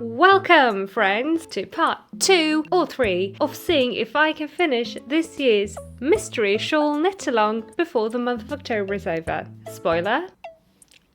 Welcome, friends, to part 2 or 3 of seeing if I can finish this year's mystery shawl knit-along before the month of October is over. Spoiler,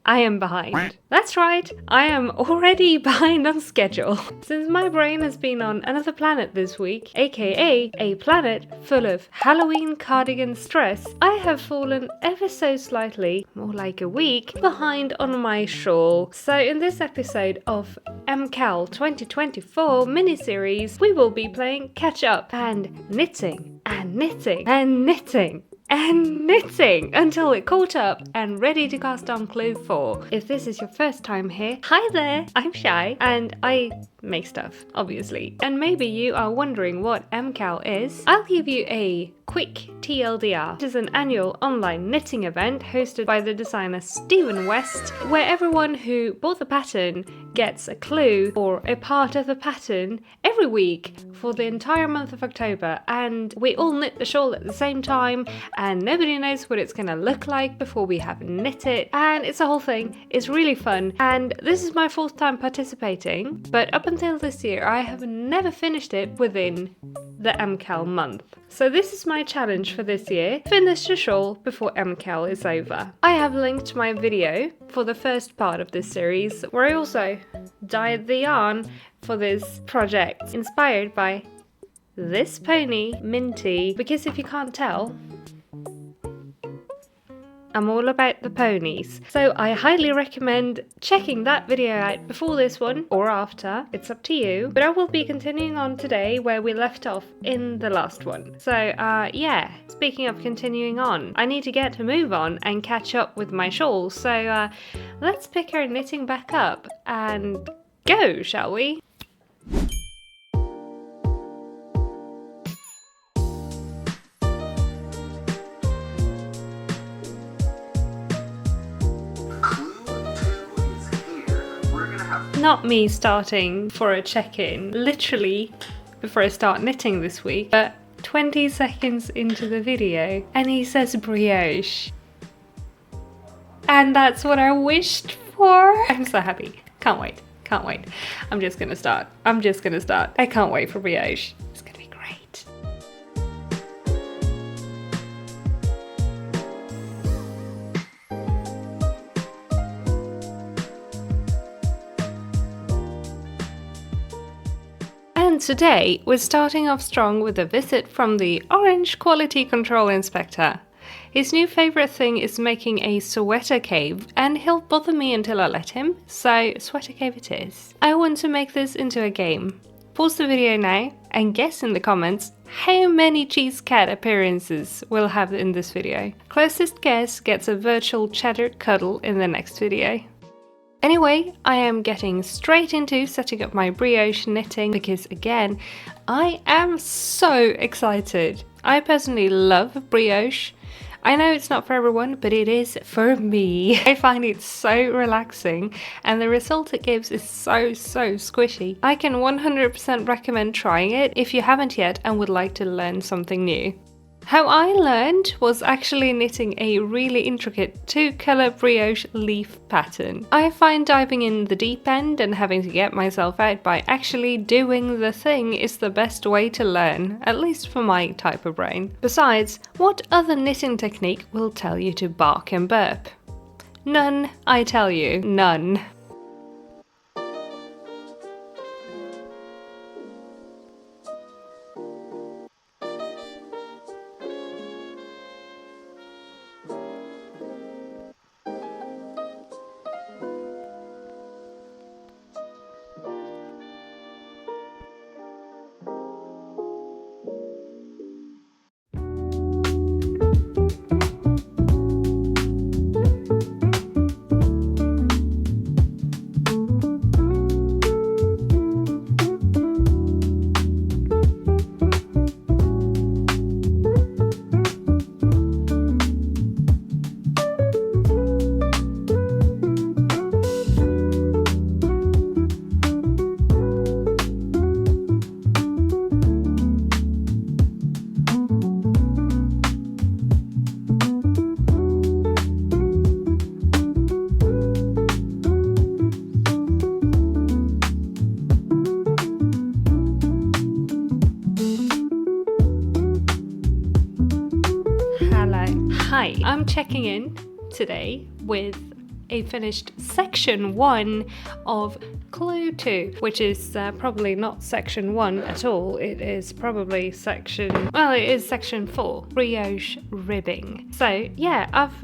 I am behind. That's right, I am already behind on schedule. Since my brain has been on another planet this week, aka a planet full of Halloween cardigan stress, I have fallen ever so slightly, more like a week, behind on my shawl. So in this episode of MKAL 2024 mini-series, we will be playing catch up and knitting and knitting and knitting and knitting until it caught up and ready to cast on clue 4. If this is your first time here, hi there, I'm Shy and I make stuff, obviously. And maybe you are wondering what MKAL is. I'll give you a quick TLDR. It is an annual online knitting event hosted by the designer Stephen West, where everyone who bought the pattern gets a clue or a part of the pattern every week for the entire month of October, and we all knit the shawl at the same time and nobody knows what it's gonna look like before we have knit it, and it's a whole thing. It's really fun, and this is my 4th time participating, but up until this year I have never finished it within the MKAL month. So this is my challenge for this year: finish the shawl before MKAL is over. I have linked my video for the first part of this series, where I also dyed the yarn for this project, inspired by this pony, Minty, because if you can't tell, I'm all about the ponies. So I highly recommend checking that video out before this one or after, it's up to you. But I will be continuing on today where we left off in the last one. So yeah, speaking of continuing on, I need to get a move on and catch up with my shawl. So let's pick our knitting back up and go, shall we? Not me starting for a check-in, literally before I start knitting this week, but 20 seconds into the video and he says brioche. And that's what I wished for. I'm so happy. Can't wait. Can't wait. I'm just gonna start. I can't wait for brioche. It's gonna be great. And today we're starting off strong with a visit from the Orange Quality Control Inspector. His new favourite thing is making a sweater cave, and he'll bother me until I let him, so sweater cave it is. I want to make this into a game. Pause the video now and guess in the comments how many cheese cat appearances we'll have in this video. Closest guess gets a virtual cheddar cuddle in the next video. Anyway, I am getting straight into setting up my brioche knitting because, again, I am so excited. I personally love brioche. I know it's not for everyone, but it is for me. I find it so relaxing and the result it gives is so squishy. I can 100% recommend trying it if you haven't yet and would like to learn something new. How I learned was actually knitting a really intricate 2-color brioche leaf pattern. I find diving in the deep end and having to get myself out by actually doing the thing is the best way to learn, at least for my type of brain. Besides, what other knitting technique will tell you to bark and burp? None, I tell you, none. I'm checking in today with a finished section 1 of clue 2, which is probably not section 1 at all. It is probably section 4, brioche ribbing. So yeah, I've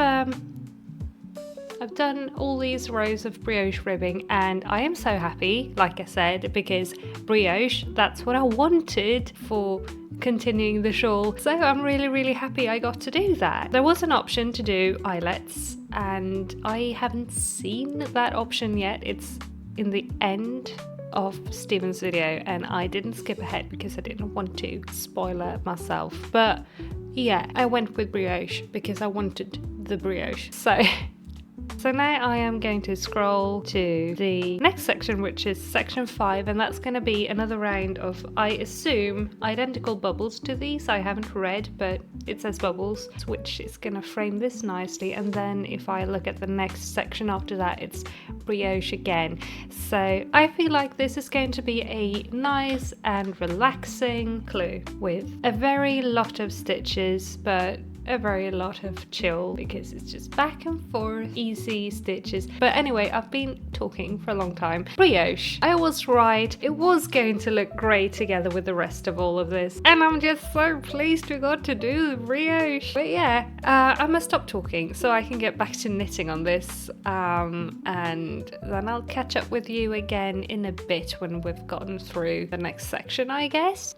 done all these rows of brioche ribbing and I am so happy, like I said, because brioche, that's what I wanted for continuing the shawl. So I'm really happy I got to do that. There was an option to do eyelets and I haven't seen that option yet. It's in the end of Stephen's video and I didn't skip ahead because I didn't want to spoiler myself. But yeah, I went with brioche because I wanted the brioche. So now I am going to scroll to the next section, which is section 5, and that's going to be another round of, I assume, identical bubbles to these. I haven't read, but it says bubbles, which is going to frame this nicely. And then if I look at the next section after that, it's brioche again. So I feel like this is going to be a nice and relaxing clue with a very lot of stitches, but a very lot of chill because it's just back and forth, easy stitches. But anyway, I've been talking for a long time. Brioche, I was right, it was going to look great together with the rest of all of this, and I'm just so pleased we got to do the brioche. But yeah, I must stop talking so I can get back to knitting on this, and then I'll catch up with you again in a bit when we've gotten through the next section, I guess.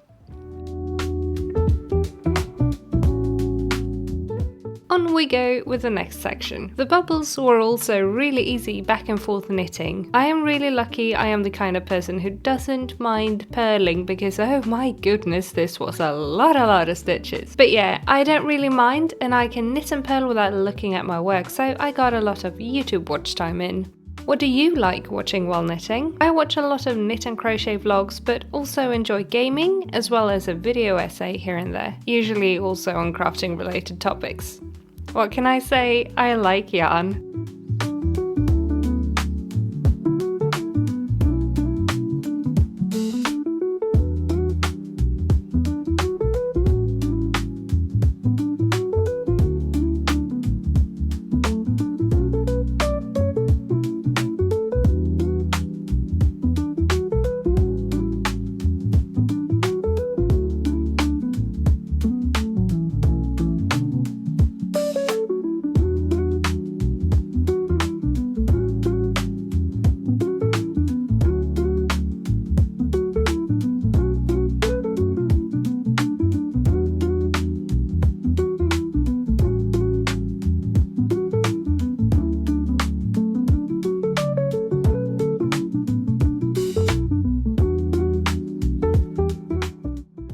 On we go with the next section. The bubbles were also really easy back and forth knitting. I am really lucky I am the kind of person who doesn't mind purling because oh my goodness, this was a lot of stitches. But yeah, I don't really mind and I can knit and purl without looking at my work, so I got a lot of YouTube watch time in. What do you like watching while knitting? I watch a lot of knit and crochet vlogs, but also enjoy gaming as well as a video essay here and there, usually also on crafting related topics. What can I say? I like yarn.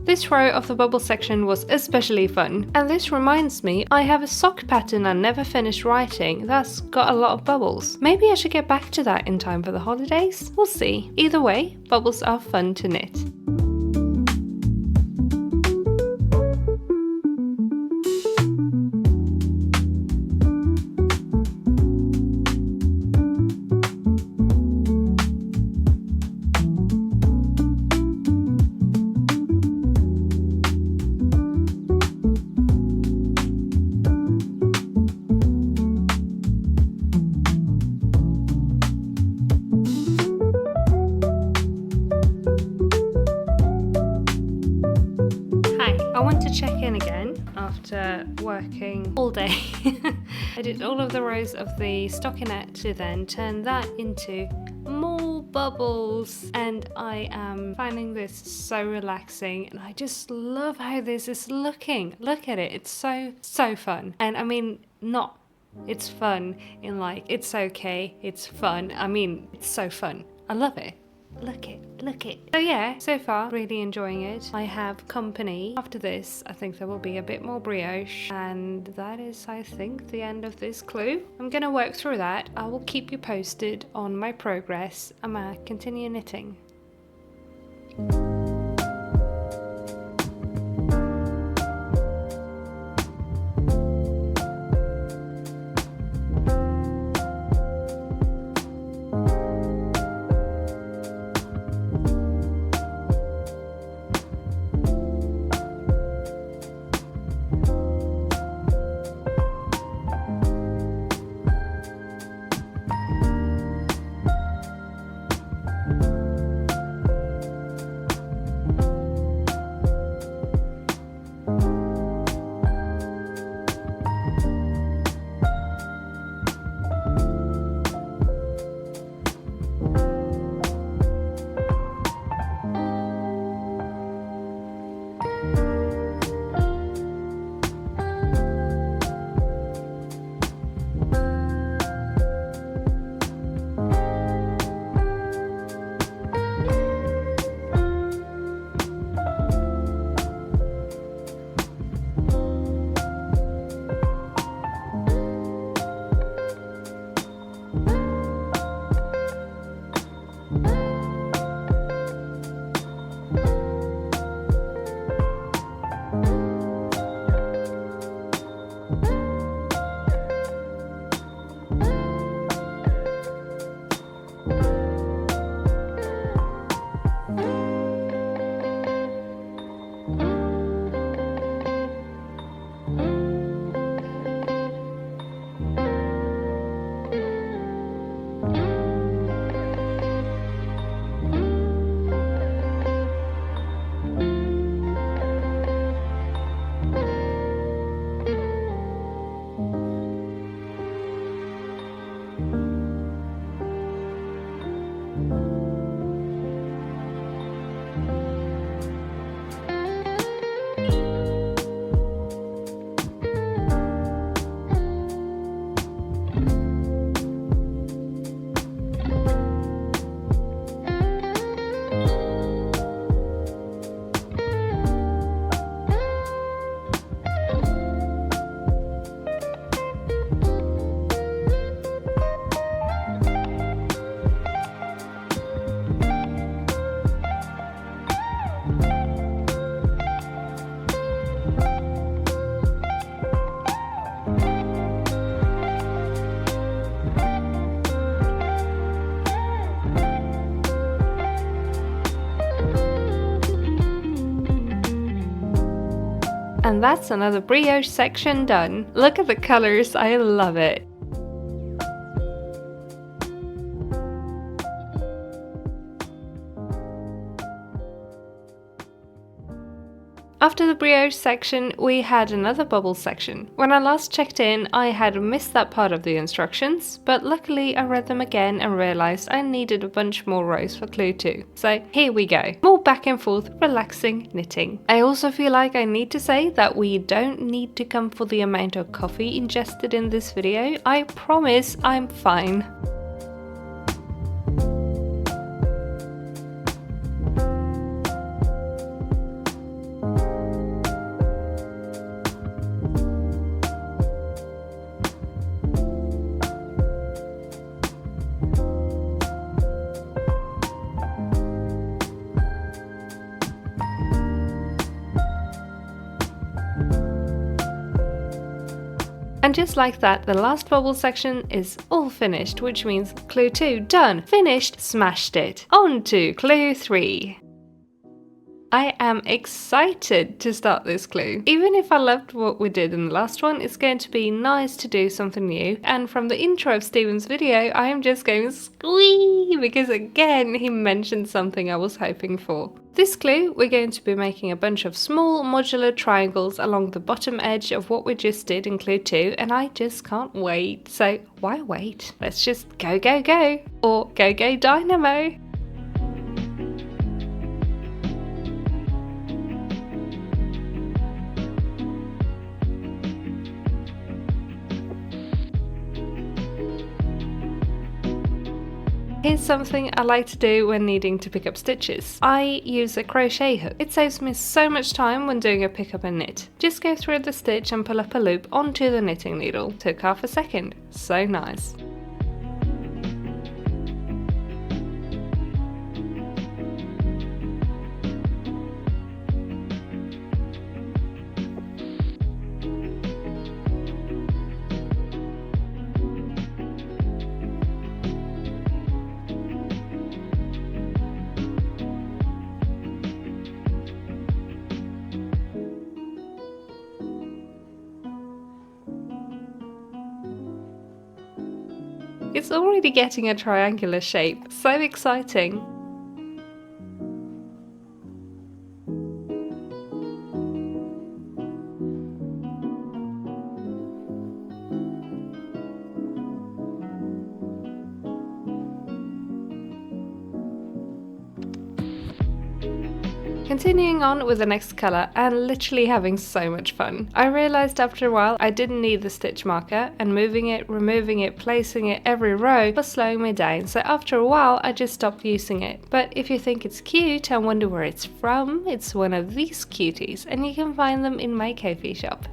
This row of the bubble section was especially fun, and this reminds me I have a sock pattern I never finished writing that's got a lot of bubbles. Maybe I should get back to that in time for the holidays? We'll see. Either way, bubbles are fun to knit. Check in again after working all day. I did all of the rows of the stockinette to then turn that into more bubbles, and I am finding this so relaxing and I just love how this is looking. Look at it, it's so fun. And I mean, not it's fun in like it's okay, it's fun. I mean, it's so fun. I love it. Look it. So yeah, so far really enjoying it. I have company. After this, I think there will be a bit more brioche, and that is, I think, the end of this clue. I'm gonna work through that. I will keep you posted on my progress. I'm gonna continue knitting. And that's another brioche section done. Look at the colors, I love it. After the brioche section, we had another bubble section. When I last checked in, I had missed that part of the instructions, but luckily I read them again and realised I needed a bunch more rows for clue 2. So here we go. More back and forth, relaxing knitting. I also feel like I need to say that we don't need to come for the amount of coffee ingested in this video. I promise I'm fine. And just like that, the last bubble section is all finished, which means clue 2 done, finished, smashed it. On to clue 3. I am excited to start this clue. Even if I loved what we did in the last one, it's going to be nice to do something new. And from the intro of Stephen's video, I am just going squee because again, he mentioned something I was hoping for. This clue, we're going to be making a bunch of small modular triangles along the bottom edge of what we just did in clue 2, and I just can't wait. So why wait? Let's just go, go, go, or go, go Dynamo. Here's something I like to do when needing to pick up stitches. I use a crochet hook. It saves me so much time when doing a pick up and knit. Just go through the stitch and pull up a loop onto the knitting needle. Took half a second. So nice. It's already getting a triangular shape. So exciting. Continuing on with the next colour and literally having so much fun. I realised after a while I didn't need the stitch marker, and moving it, removing it, placing it every row was slowing me down, so after a while I just stopped using it. But if you think it's cute and wonder where it's from, it's one of these cuties and you can find them in my Ko-fi shop.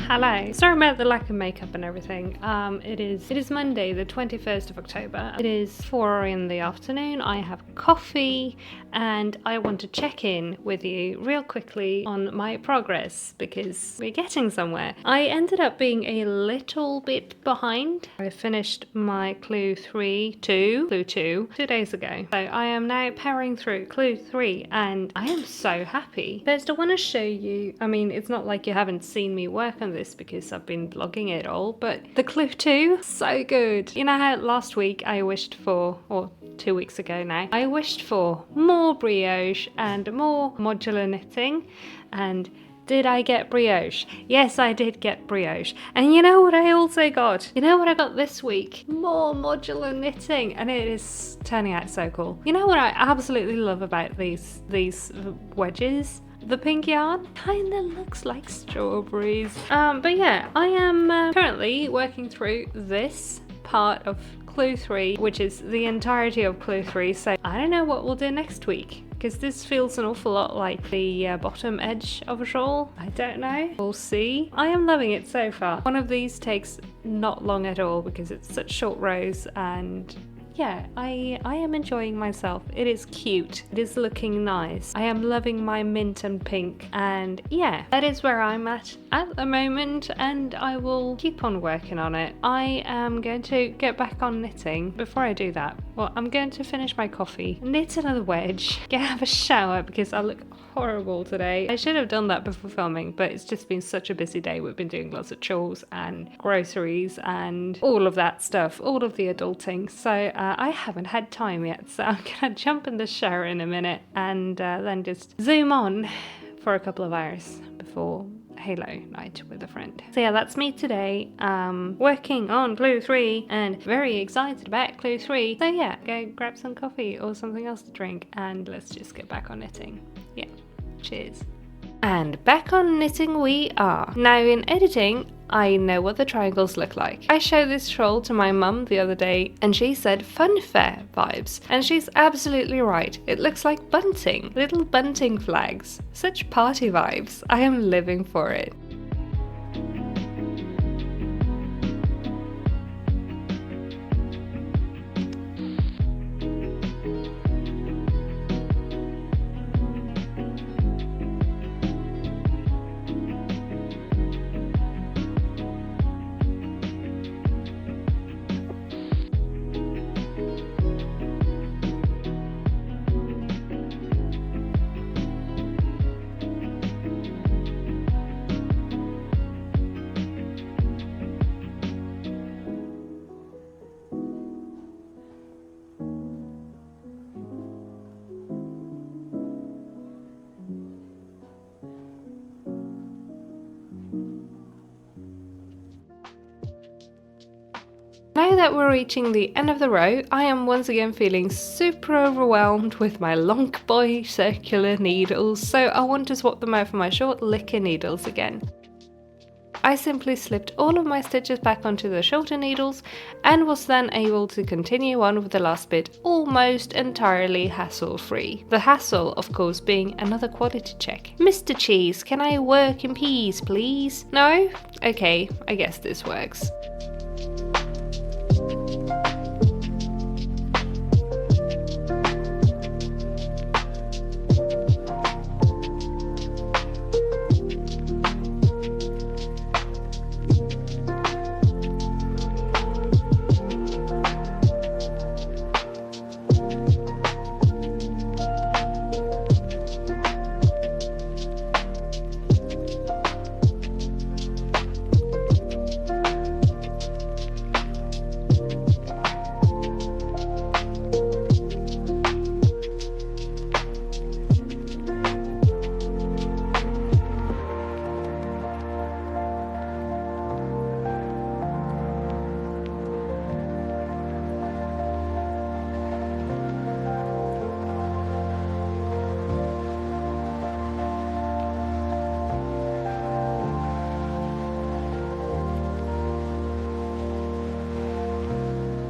Hello. Sorry about the lack of makeup and everything. It is Monday, the 21st of October. It is 4 in the afternoon. I have coffee and I want to check in with you real quickly on my progress because we're getting somewhere. I ended up being a little bit behind. I finished my clue 2 days ago. So I am now powering through clue 3 and I am so happy. First, I want to show you, I mean, it's not like you haven't seen me work on this because I've been vlogging it all, but the clue 2, so good. You know how last week I wished for, or 2 weeks ago now, I wished for more brioche and more modular knitting, and did I get brioche? Yes, I did get brioche. And you know what I also got? You know what I got this week? More modular knitting, and it is turning out so cool. You know what I absolutely love about these wedges? The pink yarn kinda looks like strawberries. But yeah, I am currently working through this part of clue 3, which is the entirety of clue 3, so I don't know what we'll do next week. because this feels an awful lot like the bottom edge of a shawl. I don't know, we'll see. I am loving it so far. One of these takes not long at all because it's such short rows, and yeah, I am enjoying myself. It is cute. It is looking nice. I am loving my mint and pink, and yeah, that is where I'm at the moment, and I will keep on working on it. I am going to get back on knitting. Before I do that, well, I'm going to finish my coffee, knit another wedge, have a shower because I look horrible today. I should have done that before filming, but it's just been such a busy day. We've been doing lots of chores and groceries and all of that stuff, all of the adulting, so I haven't had time yet. So I'm gonna jump in the shower in a minute and then just zoom on for a couple of hours before Halo night with a friend. So yeah, that's me today, working on Clue 3 and very excited about Clue 3. So yeah, go grab some coffee or something else to drink and let's just get back on knitting. Yeah, cheers. And back on knitting we are. Now in editing, I know what the triangles look like. I showed this shawl to my mum the other day and she said fun fair vibes. And she's absolutely right. It looks like bunting, little bunting flags. Such party vibes. I am living for it. Now that we're reaching the end of the row, I am once again feeling super overwhelmed with my long boy circular needles, so I want to swap them out for my short licker needles again. I simply slipped all of my stitches back onto the shorter needles and was then able to continue on with the last bit almost entirely hassle-free. The hassle, of course, being another quality check. Mr. Cheese, can I work in peas, please? No? Okay, I guess this works.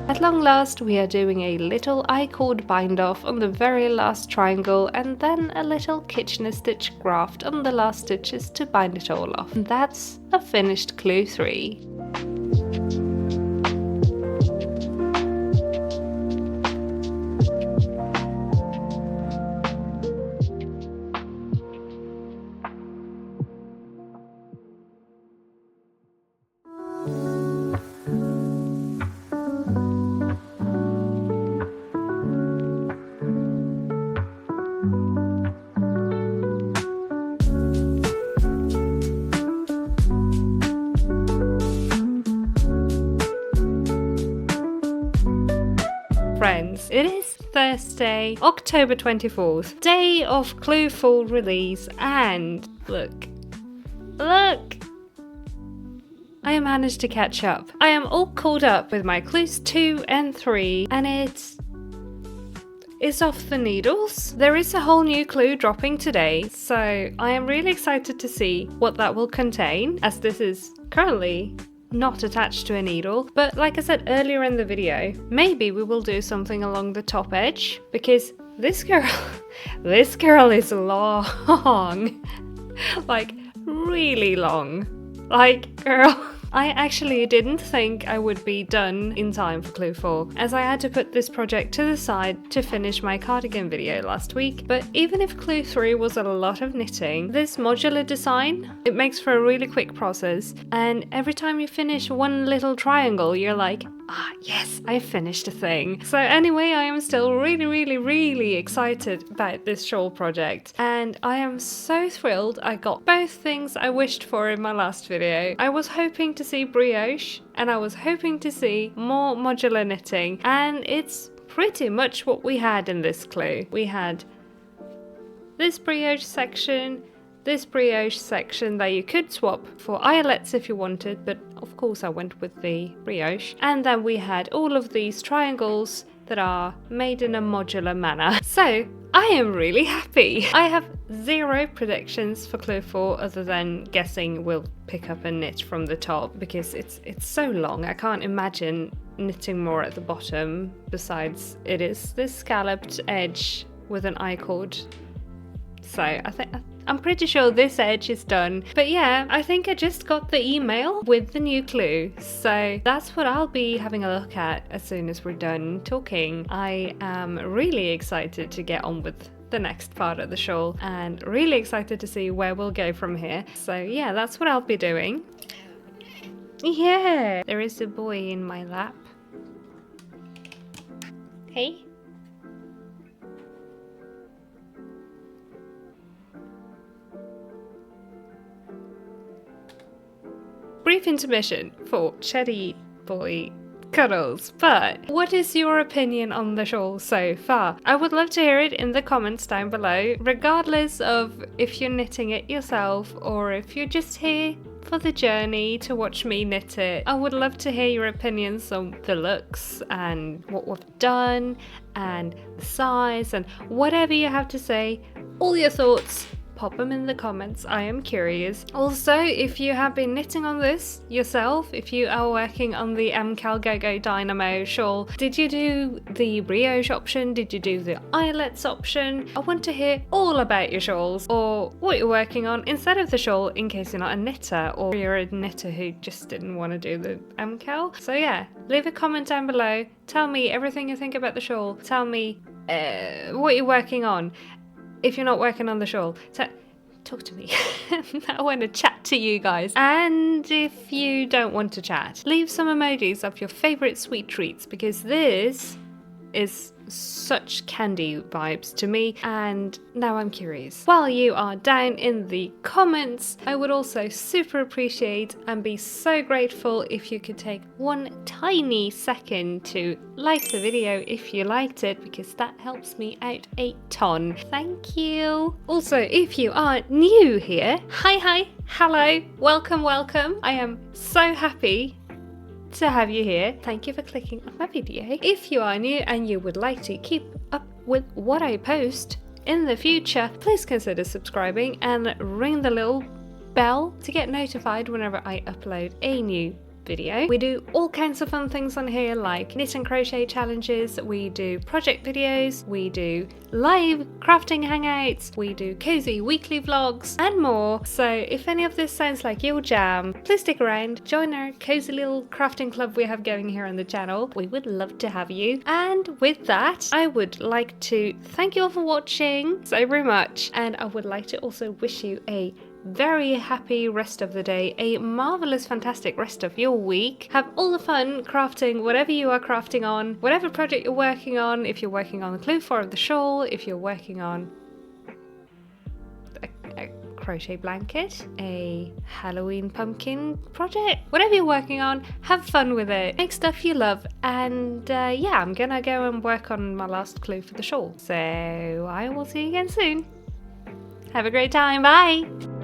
At long last, we are doing a little I-cord bind off on the very last triangle and then a little Kitchener stitch graft on the last stitches to bind it all off. And that's a finished Clue 3. Friends, it is Thursday, October 24th, day of Clue Full release, and look, I managed to catch up. I am all caught up with my Clues 2 and 3, and it's off the needles. There is a whole new clue dropping today, so I am really excited to see what that will contain, as this is currently not attached to a needle. But like I said earlier in the video, maybe we will do something along the top edge, because this girl This girl is long. Like, really long. Like, girl. I actually didn't think I would be done in time for Clue 4, as I had to put this project to the side to finish my cardigan video last week. But even if Clue 3 was a lot of knitting, this modular design, it makes for a really quick process, and every time you finish one little triangle, you're like, ah, yes, I finished a thing. So anyway, I am still really excited about this shawl project, and I am so thrilled I got both things I wished for in my last video. I was hoping to see brioche, and I was hoping to see more modular knitting, and it's pretty much what we had in this clue. We had this brioche section, this brioche section that you could swap for eyelets if you wanted, but of course I went with the brioche. And then we had all of these triangles that are made in a modular manner. So I am really happy. I have zero predictions for Clue 4 other than guessing we'll pick up a knit from the top, because it's so long. I can't imagine knitting more at the bottom, besides it is this scalloped edge with an I-cord. So I'm pretty sure this edge is done. But yeah, I think I just got the email with the new clue. So that's what I'll be having a look at as soon as we're done talking. I am really excited to get on with the next part of the shawl, and really excited to see where we'll go from here. So yeah, that's what I'll be doing. Yeah, there is a boy in my lap. Hey. Brief intermission for Chetty Boy cuddles, but what is your opinion on the shawl so far? I would love to hear it in the comments down below, regardless of if you're knitting it yourself or if you're just here for the journey to watch me knit it. I would love to hear your opinions on the looks and what we've done and the size and whatever you have to say, all your thoughts. Pop them in the comments, I am curious. Also, if you have been knitting on this yourself, if you are working on the MKAL Go Go Dynamo shawl, did you do the brioche option? Did you do the eyelets option? I want to hear all about your shawls, or what you're working on instead of the shawl, in case you're not a knitter, or you're a knitter who just didn't want to do the MKAL. So yeah, leave a comment down below, tell me everything you think about the shawl, tell me what you're working on. If you're not working on the shawl, talk to me. I want to chat to you guys. And if you don't want to chat, leave some emojis of your favorite sweet treats, because this is such candy vibes to me, and now I'm curious. While you are down in the comments, I would also super appreciate and be so grateful if you could take one tiny second to like the video if you liked it, because that helps me out a ton. Thank you. Also, if you are new here, hi, hello, welcome. I am so happy to have you here. Thank you for clicking on my video. If you are new and you would like to keep up with what I post in the future, please consider subscribing and ring the little bell to get notified whenever I upload a new video. We do all kinds of fun things on here, like knit and crochet challenges, we do project videos, we do live crafting hangouts, we do cozy weekly vlogs and more. So if any of this sounds like your jam, please stick around, join our cozy little crafting club we have going here on the channel. We would love to have you. And with that, I would like to thank you all for watching so very much, and I would like to also wish you a very happy rest of the day, a marvelous, fantastic rest of your week. Have all the fun crafting whatever you are crafting on, whatever project you're working on. If you're working on the Clue 4 of the shawl, if you're working on a crochet blanket, a Halloween pumpkin project, whatever you're working on, have fun with it, make stuff you love, and yeah, I'm gonna go and work on my last clue for the shawl. So I will see you again soon. Have a great time, bye!